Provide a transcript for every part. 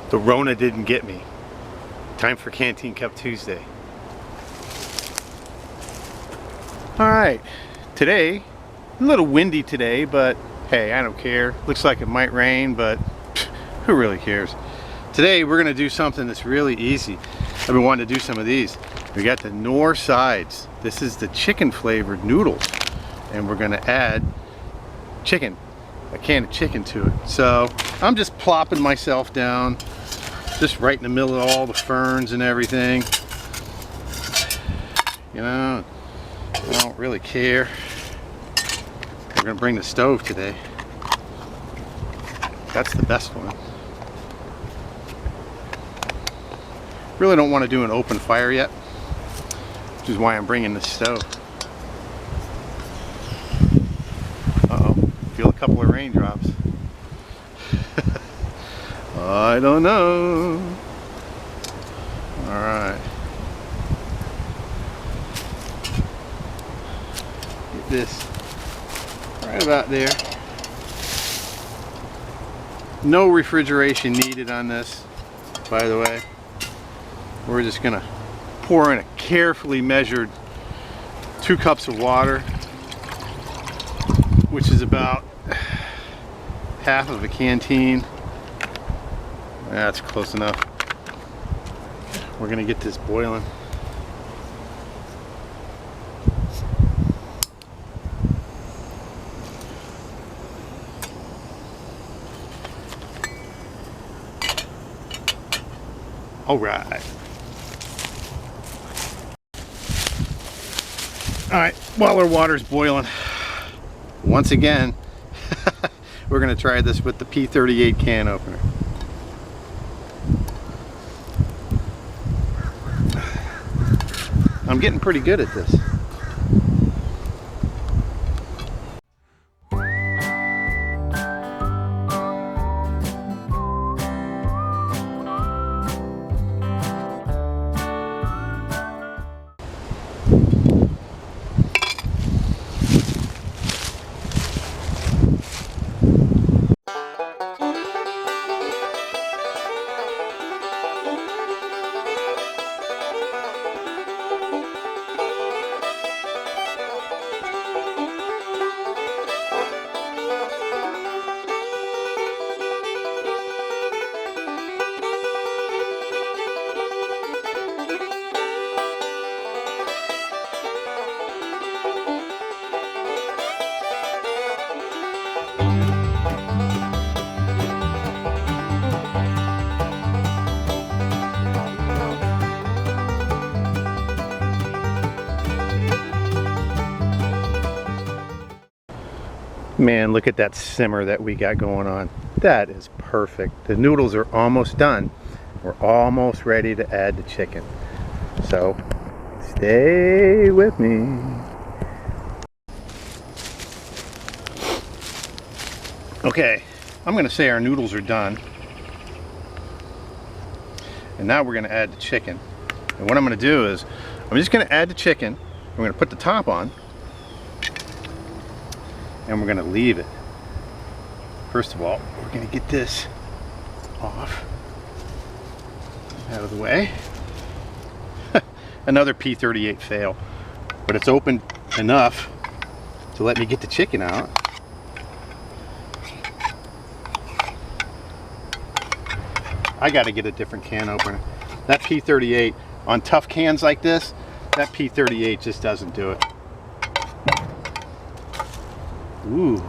The Rona didn't get me. Time for Canteen Cup Tuesday. Alright, today, a little windy today, but hey, I don't care. Looks like it might rain, but who really cares? Today we're going to do something that's really easy. I've been wanting to do some of these. We got the Knorr sides. This is the chicken flavored noodles. And we're going to add chicken, a can of chicken to it. So I'm just plopping myself down, just right in the middle of all the ferns and everything. You know, I don't really care. We're gonna bring the stove today. That's the best one. Really don't want to do an open fire yet, which is why I'm bringing the stove. Uh-oh, feel a couple of raindrops. I don't know. Alright. Get this right about there. No refrigeration needed on this, by the way. We're just gonna pour in a carefully measured 2 cups of water, which is about half of a canteen. That's close enough. We're gonna get this boiling. All right. All right, while our water's boiling, once again, we're gonna try this with the P38 can opener. I'm getting pretty good at this. Man, look at that simmer that we got going on. That is perfect. The noodles are almost done. We're almost ready to add the chicken. So, stay with me. Okay, I'm gonna say our noodles are done. And now we're gonna add the chicken. And what I'm gonna do is, I'm just gonna add the chicken. We're gonna put the top on. And we're gonna leave it. First of all, we're gonna get this off, out of the way. Another P38 fail, but it's open enough to let me get the chicken out. I gotta get a different can opener. That P38, on tough cans like this, that P38 just doesn't do it. Ooh,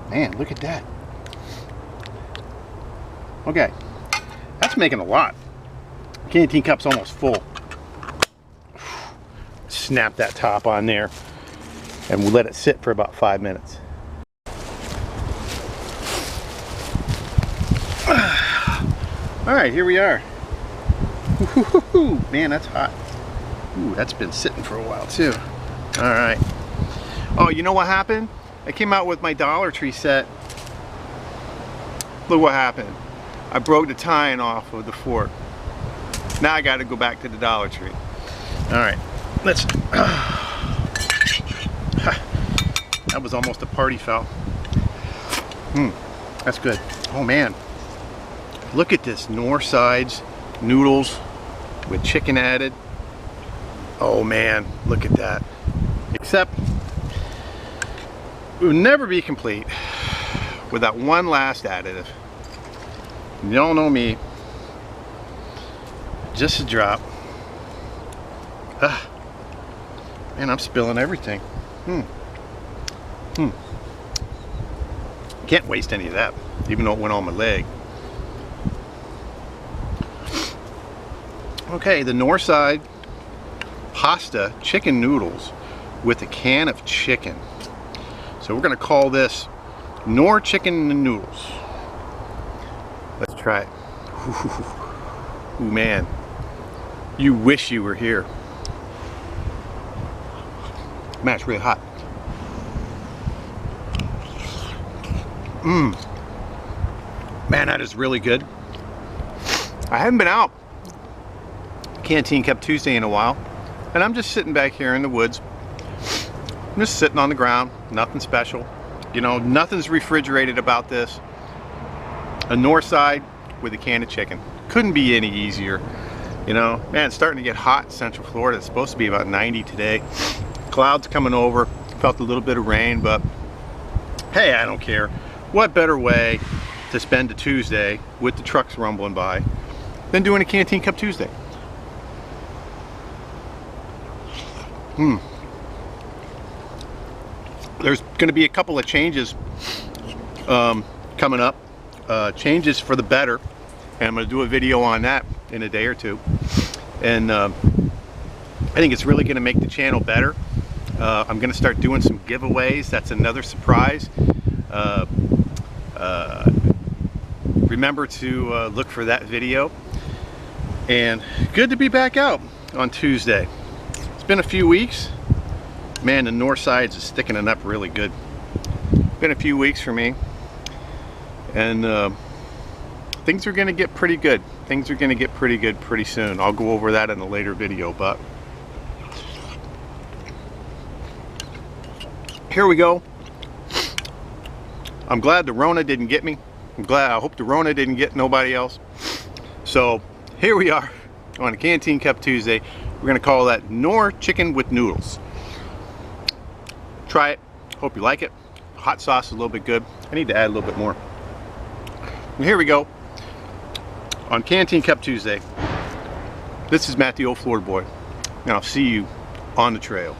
man, look at that. Okay, that's making a lot. Canteen cup's almost full. Snap that top on there. and we'll let it sit for about 5 minutes. All right, here we are. Ooh, man, that's hot. Ooh, that's been sitting for a while too. All right. Oh, you know what happened? I came out with my Dollar Tree set. Look what happened. I broke the tine off of the fork. Now I got to go back to the Dollar Tree. All right, let's. That was almost a party foul. That's good. Oh man, look at this Knorr sides noodles with chicken added. Oh man, look at that. Except it would never be complete without one last additive. Y'all know me. Just a drop. Man, I'm spilling everything. Can't waste any of that, even though it went on my leg. Okay, the Knorr side pasta chicken noodles with a can of chicken. So we're gonna call this Knorr chicken and noodles. Let's try it. Ooh, man, you wish you were here. Man, it's really hot. Man, that is really good. I haven't been out Canteen Cup Tuesday in a while, and I'm just sitting back here in the woods. I'm just sitting on the ground, nothing special. You know, nothing's refrigerated about this. A Knorr side with a can of chicken. Couldn't be any easier. You know, man, it's starting to get hot in Central Florida. It's supposed to be about 90 today. Clouds coming over. Felt a little bit of rain, but hey, I don't care. What better way to spend a Tuesday with the trucks rumbling by than doing a Canteen Cup Tuesday? There's going to be a couple of changes coming up. Changes for the better, and I'm going to do a video on that in a day or two. And I think it's really going to make the channel better. I'm going to start doing some giveaways. That's another surprise. Remember to look for that video. And good to be back out on Tuesday. It's been a few weeks. Man, the North sides is sticking it up really good. Been a few weeks for me. And things are going to get pretty good. Things are going to get pretty good pretty soon. I'll go over that in a later video, but here we go. I'm glad the Rona didn't get me. I hope the Rona didn't get nobody else. So here we are on a Canteen Cup Tuesday. We're going to call that Knorr chicken with noodles. Try it. Hope you like it. Hot sauce is a little bit good. I need to add a little bit more. And here we go on Canteen Cup Tuesday. This is Matt, the old floor boy, and I'll see you on the trail.